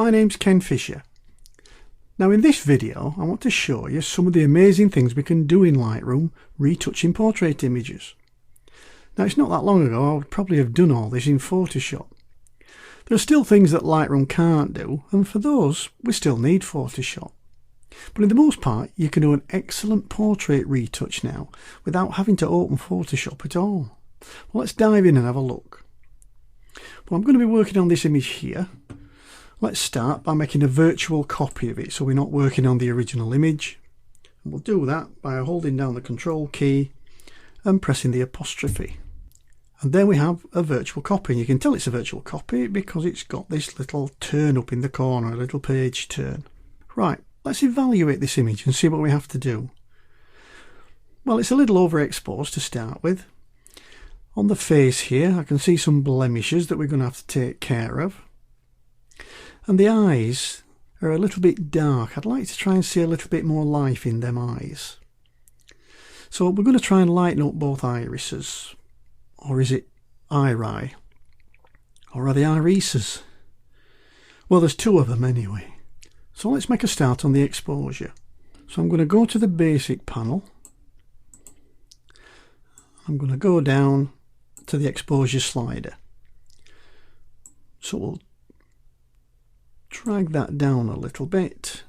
My name's Ken Fisher. Now in this video I want to show you some of the amazing things we can do in Lightroom retouching portrait images. Now it's not that long ago I would probably have done all this in Photoshop. There are still things that Lightroom can't do, and for those we still need Photoshop. But in the most part you can do an excellent portrait retouch now without having to open Photoshop at all. Well, let's dive in and have a look. Well, I'm going to be working on this image here. Let's start by making a virtual copy of it so we're not working on the original image. And we'll do that by holding down the Control key and pressing the apostrophe. And there we have a virtual copy. And you can tell it's a virtual copy because it's got this little turn up in the corner, a little page turn. Right, let's evaluate this image and see what we have to do. Well, it's a little overexposed to start with. On the face here I can see some blemishes that we're going to have to take care of. And the eyes are a little bit dark. I'd like to try and see a little bit more life in them eyes. So we're going to try and lighten up both irises. Or is it iri? Or are they irises? Well, there's two of them anyway. So let's make a start on the exposure. So I'm going to go to the basic panel. I'm going to go down to the exposure slider. So we'll drag that down a little bit.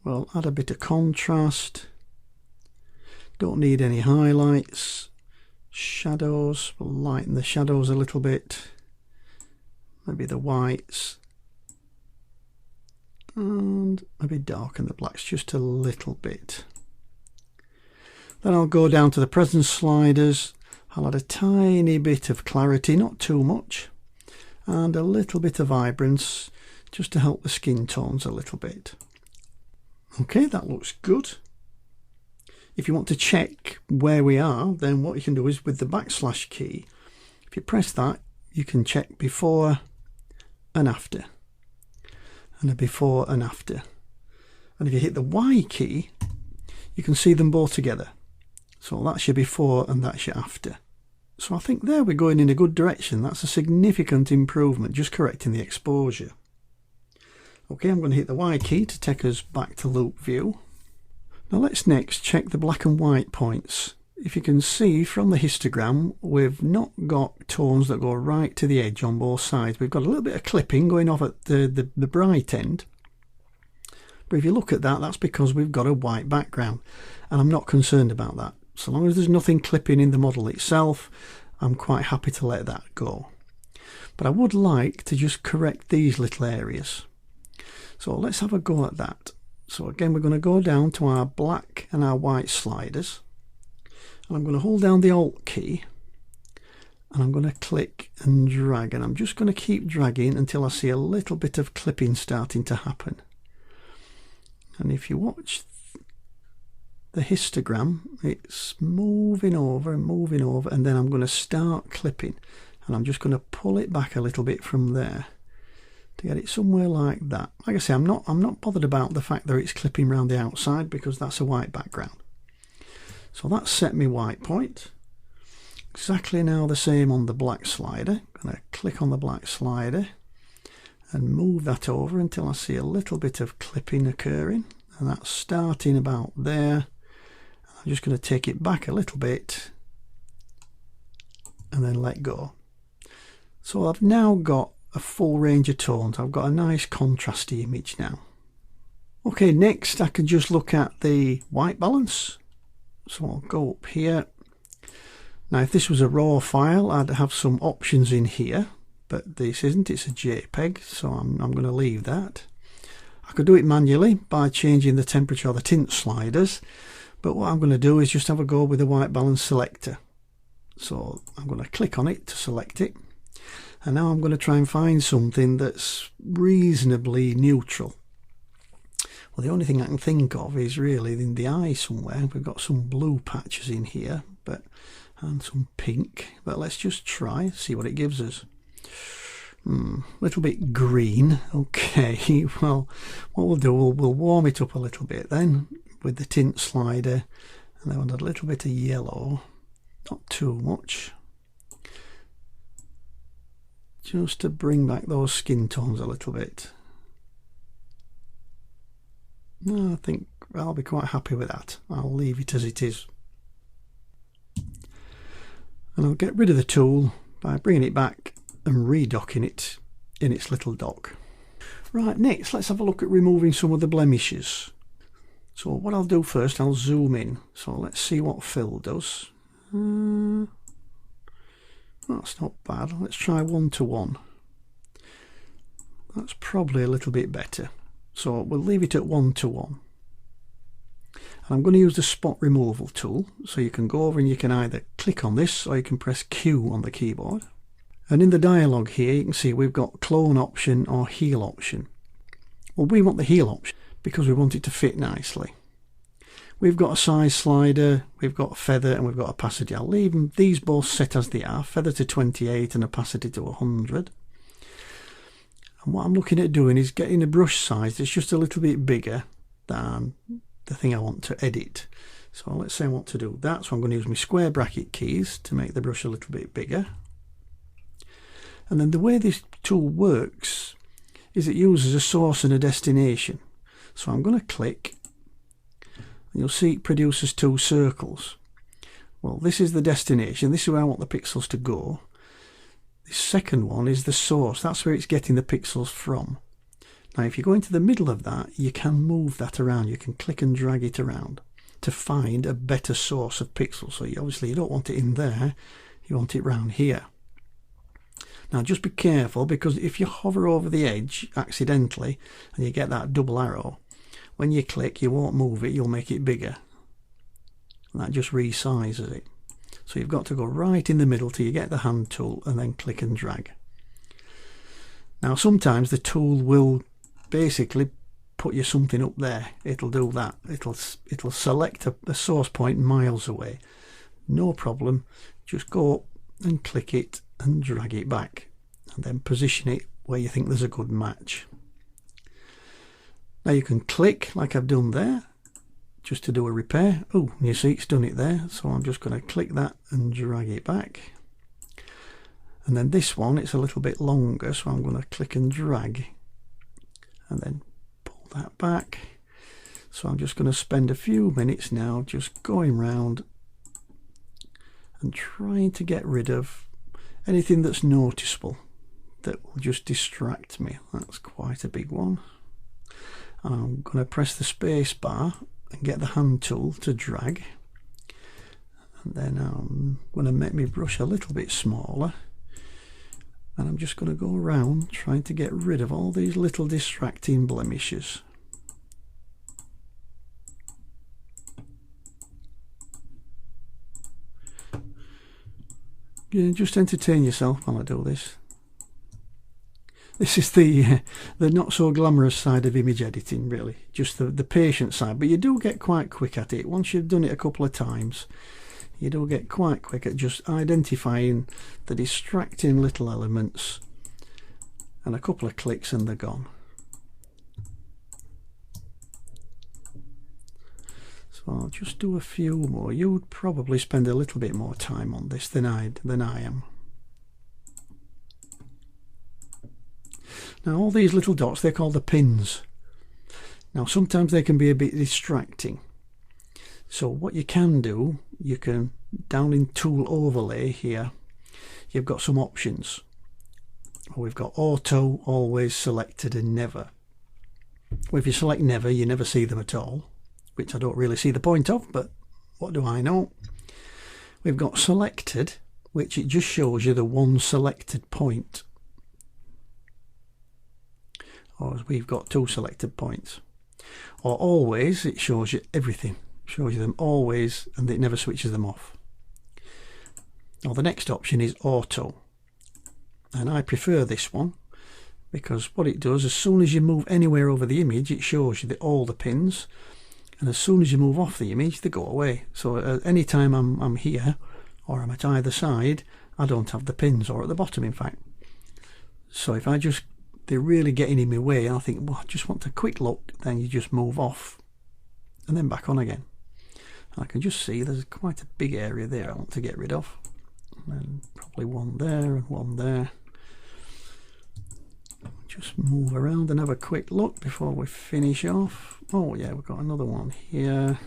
We'll add a bit of contrast. Don't need any highlights. Shadows, we'll lighten the shadows a little bit. Maybe the whites. And maybe darken the blacks just a little bit. Then I'll go down to the presence sliders. I'll add a tiny bit of clarity, not too much, and a little bit of vibrance just to help the skin tones a little bit. Okay, that looks good. If you want to check where we are, then what you can do is with the backslash key, if you press that, you can check before and after, and a before and after. And if you hit the Y key, you can see them both together. So that's your before and that's your after. So I think there we're going in a good direction. That's a significant improvement, just correcting the exposure. Okay, I'm going to hit the Y key to take us back to loop view. Now let's next check the black and white points. If you can see from the histogram, we've not got tones that go right to the edge on both sides. We've got a little bit of clipping going off at the bright end. But if you look at that, that's because we've got a white background. And I'm not concerned about that. So long as there's nothing clipping in the model itself, I'm quite happy to let that go. But I would like to just correct these little areas. So let's have a go at that. So again, we're going to go down to our black and our white sliders. And I'm going to hold down the Alt key. And I'm going to click and drag. And I'm just going to keep dragging until I see a little bit of clipping starting to happen. And if you watch the histogram, it's moving over and moving over, and then I'm going to start clipping, and I'm just going to pull it back a little bit from there to get it somewhere like that. Like I say, I'm not bothered about the fact that it's clipping around the outside because that's a white background. So that's set me white point. Exactly now the same on the black slider. I'm going to click on the black slider and move that over until I see a little bit of clipping occurring, and that's starting about there. I'm just going to take it back a little bit and then let go. So I've now got a full range of tones. I've got a nice contrasty image now. Okay, next I can just look at the white balance. So I'll go up here. Now if this was a raw file, I'd have some options in here, but this isn't, it's a JPEG, so I'm going to leave that. I could do it manually by changing the temperature or the tint sliders. But what I'm going to do is just have a go with the white balance selector. So I'm going to click on it to select it. And now I'm going to try and find something that's reasonably neutral. Well, the only thing I can think of is really in the eye somewhere. We've got some blue patches in here, and some pink. But let's just try, see what it gives us. Little bit green. Okay, well, what we'll do, we'll warm it up a little bit then with the tint slider, and then a little bit of yellow, not too much, just to bring back those skin tones a little bit. No, I think I'll be quite happy with that. I'll leave it as it is. And I'll get rid of the tool by bringing it back and redocking it in its little dock. Right, next let's have a look at removing some of the blemishes. So what I'll do first, I'll zoom in. So let's see what fill does. That's not bad. Let's try 1:1. That's probably a little bit better. So we'll leave it at 1:1. And I'm going to use the spot removal tool. So you can go over and you can either click on this or you can press Q on the keyboard. And in the dialog here you can see we've got clone option or heal option. Well, we want the heal option because we want it to fit nicely. We've got a size slider, we've got a feather, and we've got opacity. I'll leave these both set as they are, feather to 28 and opacity to 100. And what I'm looking at doing is getting a brush size that's just a little bit bigger than the thing I want to edit. So let's say I want to do that. So I'm going to use my square bracket keys to make the brush a little bit bigger. And then the way this tool works is it uses a source and a destination. So I'm going to click, and you'll see it produces two circles. Well, this is the destination. This is where I want the pixels to go. The second one is the source. That's where it's getting the pixels from. Now, if you go into the middle of that, you can move that around. You can click and drag it around to find a better source of pixels. So obviously you don't want it in there. You want it round here. Now just be careful, because if you hover over the edge accidentally and you get that double arrow, when you click you won't move it, you'll make it bigger. And that just resizes it. So you've got to go right in the middle till you get the hand tool and then click and drag. Now sometimes the tool will basically put you something up there. It'll do that. It'll select a source point miles away. No problem. Just go up and click it and drag it back, and then position it where you think there's a good match. Now you can click like I've done there just to do a repair. Oh, you see it's done it there. So I'm just going to click that and drag it back. And then this one, it's a little bit longer, so I'm going to click and drag and then pull that back. So I'm just going to spend a few minutes now just going round and trying to get rid of anything that's noticeable that will just distract me. That's quite a big one. I'm going to press the space bar and get the hand tool to drag, and then I'm going to make my brush a little bit smaller, and I'm just going to go around trying to get rid of all these little distracting blemishes. Yeah, just entertain yourself while I do this. This is the not so glamorous side of image editing, really, just the patient side, but you do get quite quick at it. Once you've done it a couple of times, you do get quite quick at just identifying the distracting little elements, and a couple of clicks and they're gone. I'll just do a few more. You would probably spend a little bit more time on this than I am. Now all these little dots, they're called the pins. Now sometimes they can be a bit distracting. So what you can do, you can, down in tool overlay here, you've got some options. We've got auto, always, selected and never. Well, if you select never, you never see them at all, which I don't really see the point of, but what do I know? We've got selected, which it just shows you the one selected point. Or we've got two selected points. Or always, it shows you everything. It shows you them always, and it never switches them off. Now the next option is auto. And I prefer this one, because what it does, as soon as you move anywhere over the image, it shows you all the pins. And as soon as you move off the image, they go away. So any time I'm here or I'm at either side, I don't have the pins, or at the bottom in fact. So if they're really getting in my way and I think, well, I just want a quick look, then you just move off and then back on again. And I can just see there's quite a big area there I want to get rid of. And probably one there and one there. Just move around and have a quick look before we finish off. Oh yeah, we've got another one here.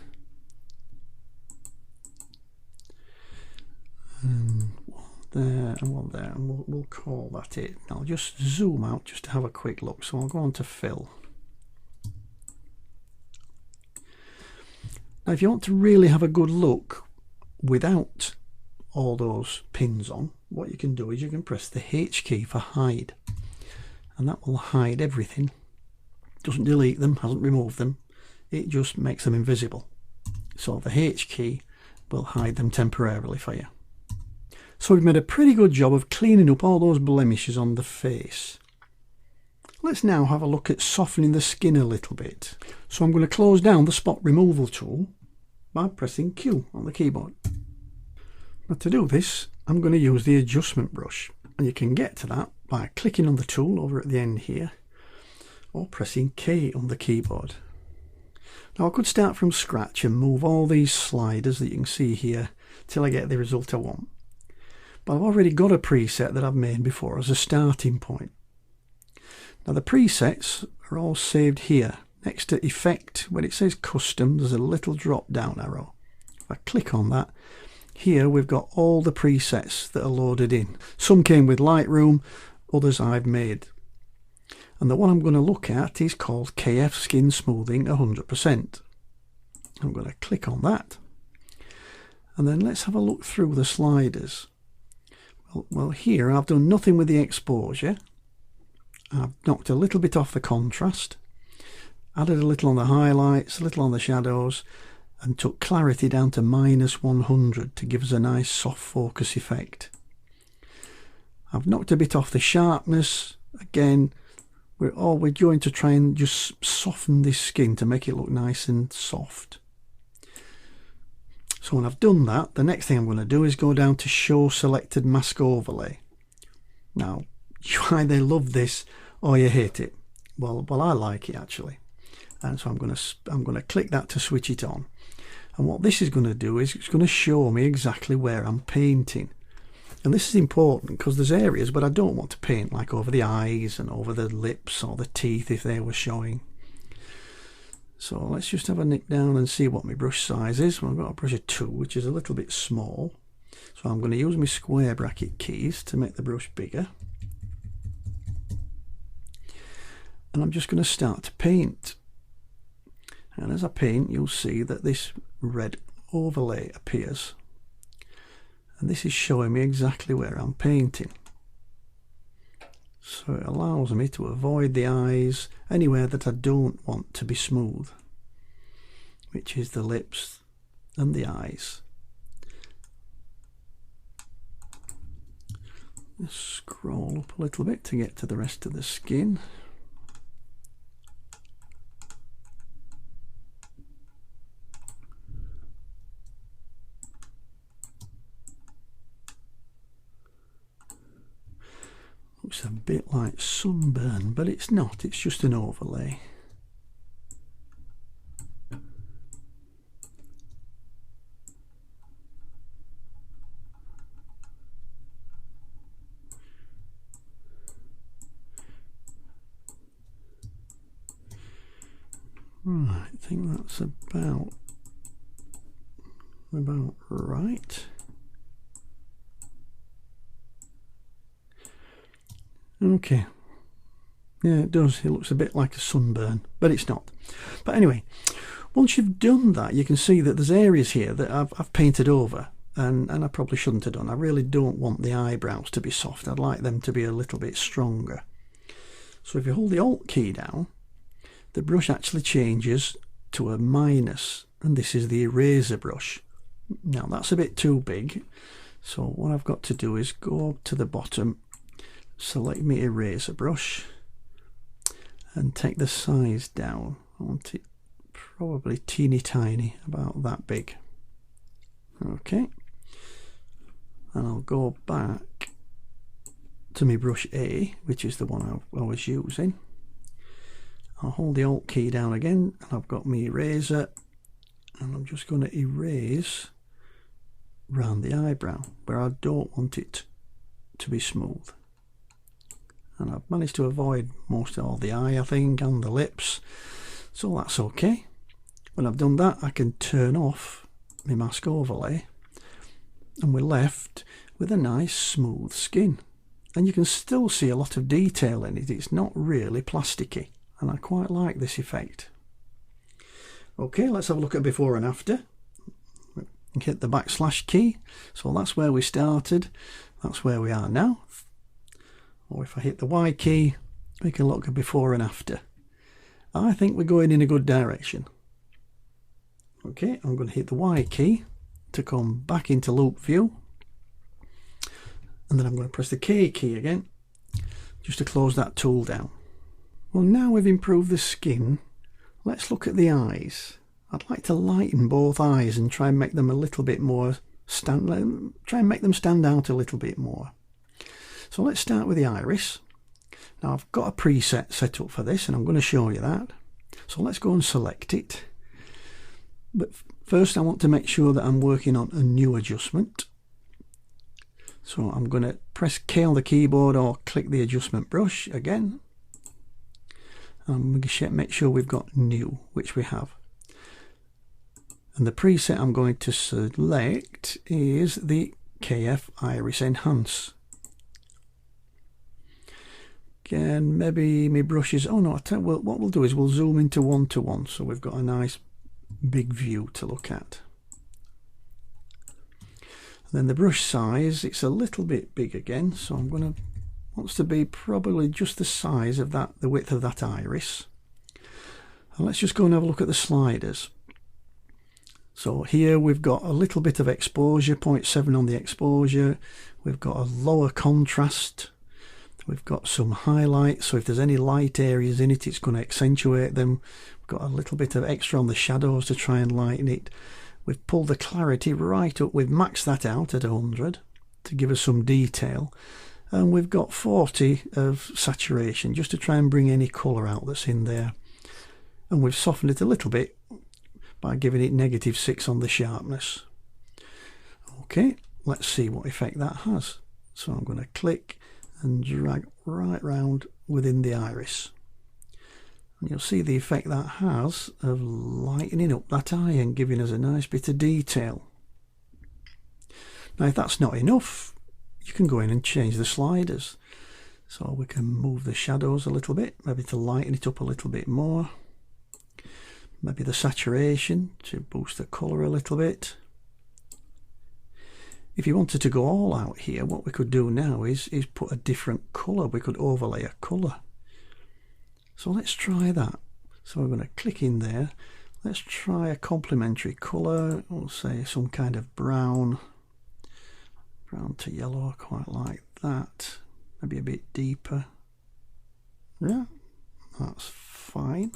And one there and one there, and we'll call that it. I'll just zoom out just to have a quick look. So I'll go on to fill. Now if you want to really have a good look without all those pins on, what you can do is you can press the H key for hide, and that will hide everything. Doesn't delete them, hasn't removed them, it just makes them invisible. So the H key will hide them temporarily for you. So we've made a pretty good job of cleaning up all those blemishes on the face. Let's now have a look at softening the skin a little bit. So I'm going to close down the spot removal tool by pressing Q on the keyboard. Now to do this, I'm going to use the adjustment brush, and you can get to that by clicking on the tool over at the end here, or pressing K on the keyboard. Now I could start from scratch and move all these sliders that you can see here till I get the result I want, but I've already got a preset that I've made before as a starting point. Now the presets are all saved here. Next to Effect, where it says Custom, there's a little drop down arrow. If I click on that, here we've got all the presets that are loaded in. Some came with Lightroom, others I've made. And the one I'm going to look at is called KF Skin Smoothing 100%. I'm going to click on that. And then let's have a look through the sliders. Well, here I've done nothing with the exposure. I've knocked a little bit off the contrast, added a little on the highlights, a little on the shadows, and took clarity down to -100 to give us a nice soft focus effect. I've knocked a bit off the sharpness. Again, we're going to try and just soften this skin to make it look nice and soft. So when I've done that, the next thing I'm going to do is go down to Show Selected Mask Overlay. Now, you either love this or you hate it. Well, I like it actually, and so I'm going to click that to switch it on. And what this is going to do is it's going to show me exactly where I'm painting. And this is important because there's areas where I don't want to paint, like over the eyes and over the lips or the teeth if they were showing. So let's just have a nick down and see what my brush size is. Well, I've got a brush of 2, which is a little bit small. So I'm going to use my square bracket keys to make the brush bigger. And I'm just going to start to paint. And as I paint, you'll see that this red overlay appears. And this is showing me exactly where I'm painting. So it allows me to avoid the eyes anywhere that I don't want to be smooth, which is the lips and the eyes. Let's scroll up a little bit to get to the rest of the skin. Looks a bit like sunburn, but it's not, it's just an overlay. Right, I think that's about right. Okay, yeah, it does. It looks a bit like a sunburn, but it's not. But anyway, once you've done that, you can see that there's areas here that I've painted over, and I probably shouldn't have done. I really don't want the eyebrows to be soft. I'd like them to be a little bit stronger. So if you hold the Alt key down, the brush actually changes to a minus, and this is the eraser brush. Now that's a bit too big, so what I've got to do is go to the bottom, select my eraser brush and take the size down. I want it probably teeny tiny, about that big. Okay, and I'll go back to my brush A, which is the one I was using. I'll hold the Alt key down again, and I've got my eraser, and I'm just going to erase around the eyebrow where I don't want it to be smooth. And I've managed to avoid most of all the eye, I think, and the lips. So that's okay. When I've done that, I can turn off my mask overlay and we're left with a nice smooth skin. And you can still see a lot of detail in it. It's not really plasticky, and I quite like this effect. Okay, let's have a look at before and after. Hit the backslash key. So that's where we started. That's where we are now. Or if I hit the Y key, we can look at before and after. I think we're going in a good direction. Okay, I'm going to hit the Y key to come back into loop view. And then I'm going to press the K key again, just to close that tool down. Well, now we've improved the skin, let's look at the eyes. I'd like to lighten both eyes and try and make them a little bit more, try and make them stand out a little bit more. So let's start with the iris. Now I've got a preset set up for this and I'm going to show you that. So let's go and select it. But first I want to make sure that I'm working on a new adjustment. So I'm going to press K on the keyboard or click the adjustment brush again. I'm going to make sure we've got new, which we have. And the preset I'm going to select is the KF Iris Enhance. Again, maybe my brushes, oh no, what we'll do is we'll zoom into 1:1 so we've got a nice big view to look at. Then the brush size, it's a little bit big again, so I'm going to wants to be probably just the size of that, the width of that iris. And let's just go and have a look at the sliders. So here we've got a little bit of exposure, 0.7 on the exposure. We've got a lower contrast. We've got some highlight, so if there's any light areas in it, it's going to accentuate them. We've got a little bit of extra on the shadows to try and lighten it. We've pulled the clarity right up, we've maxed that out at 100 to give us some detail, and we've got 40 of saturation just to try and bring any colour out that's in there, and we've softened it a little bit by giving it -6 on the sharpness. Okay, let's see what effect that has. So I'm going to click and drag right round within the iris. And you'll see the effect that has of lightening up that eye and giving us a nice bit of detail. Now if that's not enough, you can go in and change the sliders. So we can move the shadows a little bit, maybe to lighten it up a little bit more. Maybe the saturation to boost the colour a little bit. If you wanted to go all out here, what we could do now is put a different colour. We could overlay a colour. So let's try that. So we're going to click in there. Let's try a complementary colour. We'll say some kind of brown to yellow, quite like that. Maybe a bit deeper. Yeah, that's fine.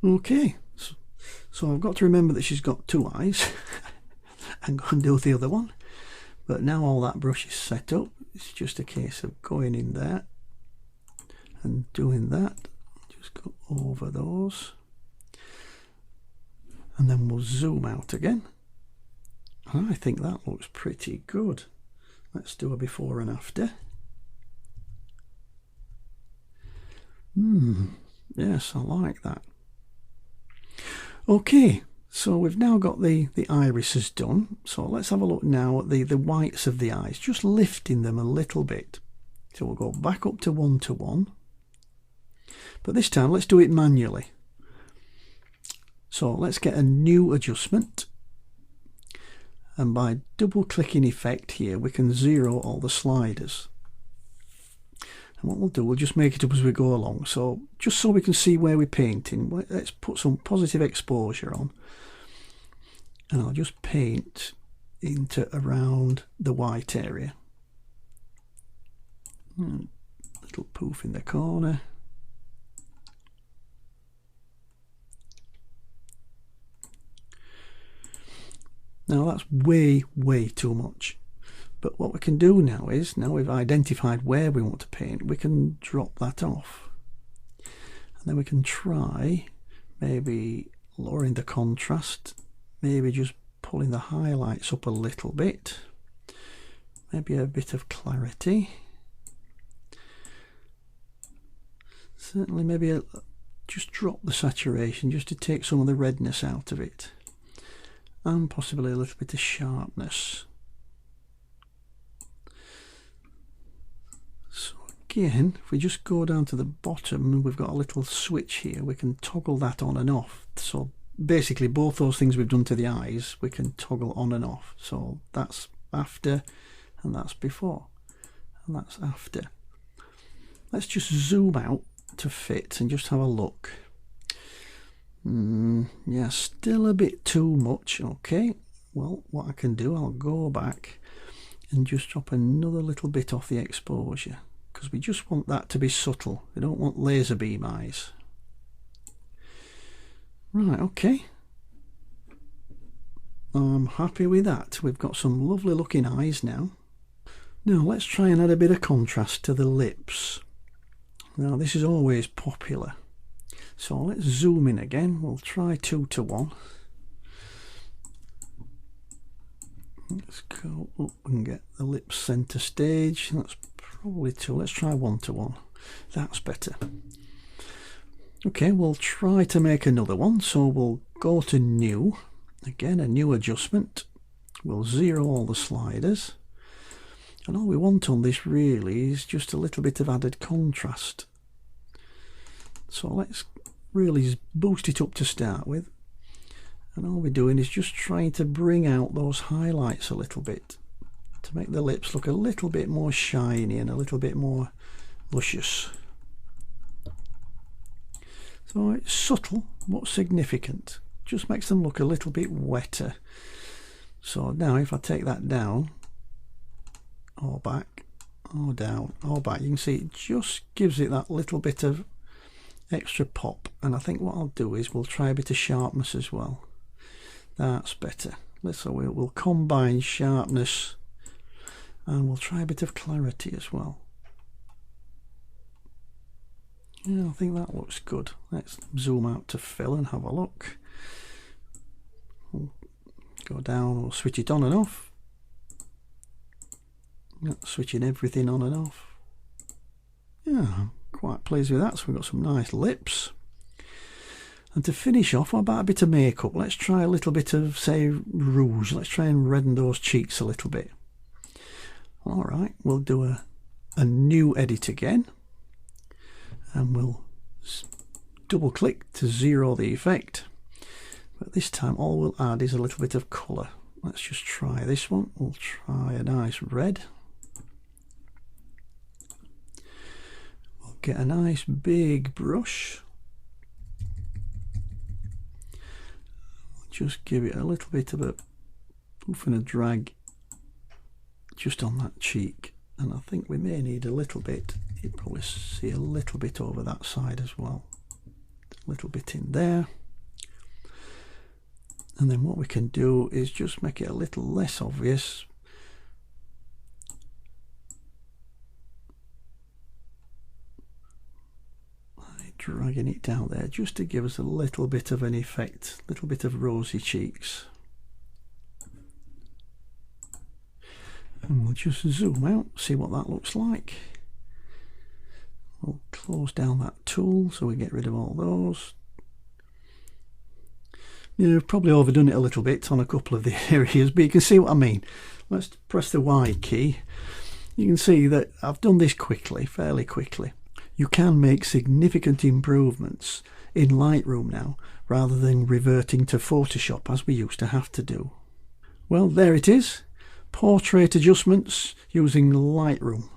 Okay, so I've got to remember that she's got two eyes and go and do the other one. But now all that brush is set up, it's just a case of going in there and doing that. Just go over those and then we'll zoom out again. And I think that looks pretty good. Let's do a before and after. Yes, I like that. Okay, so we've now got the irises done. So let's have a look now at the whites of the eyes, just lifting them a little bit. So we'll go back up to 1:1. But this time let's do it manually. So let's get a new adjustment. And by double clicking effect here, we can zero all the sliders. And what we'll do, we'll just make it up as we go along. So just so we can see where we're painting, let's put some positive exposure on. And I'll just paint into around the white area. Little poof in the corner. Now that's way too much. But what we can do now is, now we've identified where we want to paint, we can drop that off. And then we can try maybe lowering the contrast, maybe just pulling the highlights up a little bit, maybe a bit of clarity. Certainly maybe just drop the saturation just to take some of the redness out of it, and possibly a little bit of sharpness. So again, if we just go down to the bottom, we've got a little switch here, we can toggle that on and off. So basically both those things we've done to the eyes we can toggle on and off. So that's after and that's before, and that's after. Let's just zoom out to fit and just have a look. Yeah, still a bit too much. Okay, well, what I can do, I'll go back and just drop another little bit off the exposure, because we just want that to be subtle. We don't want laser beam eyes. Right, okay, I'm happy with that. We've got some lovely looking eyes now. Now let's try and add a bit of contrast to the lips. Now this is always popular, so let's zoom in again. We'll try 2:1. Let's go up and get the lips center stage. That's probably 2. Let's try 1:1. That's better. Okay, we'll try to make another one, so we'll go to new, again a new adjustment. We'll zero all the sliders, and all we want on this really is just a little bit of added contrast. So let's really boost it up to start with, and all we're doing is just trying to bring out those highlights a little bit to make the lips look a little bit more shiny and a little bit more luscious. So it's subtle but significant, just makes them look a little bit wetter. So now if I take that down, or back, or down, or back, you can see it just gives it that little bit of extra pop. And I think what I'll do is we'll try a bit of sharpness as well. That's better. So we'll combine sharpness and we'll try a bit of clarity as well. Yeah, I think that looks good. Let's zoom out to fill and have a look. We'll go down, we'll switch it on and off. Switching everything on and off. Yeah, I'm quite pleased with that. So we've got some nice lips. And to finish off, what about a bit of makeup? Let's try a little bit of, say, rouge. Let's try and redden those cheeks a little bit. Alright, we'll do a new edit again. And we'll double click to zero the effect. But this time all we'll add is a little bit of colour. Let's just try this one. We'll try a nice red. We'll get a nice big brush. Just give it a little bit of a poof and a drag just on that cheek. And I think we may need a little bit. You'd probably see a little bit over that side as well. A little bit in there. And then what we can do is just make it a little less obvious. Dragging it down there just to give us a little bit of an effect, a little bit of rosy cheeks. And we'll just zoom out, see what that looks like. We'll close down that tool so we get rid of all those. You've probably overdone it a little bit on a couple of the areas, but you can see what I mean. Let's press the Y key. You can see that I've done this quickly, fairly quickly. You can make significant improvements in Lightroom now, rather than reverting to Photoshop as we used to have to do. Well, there it is. Portrait adjustments using Lightroom.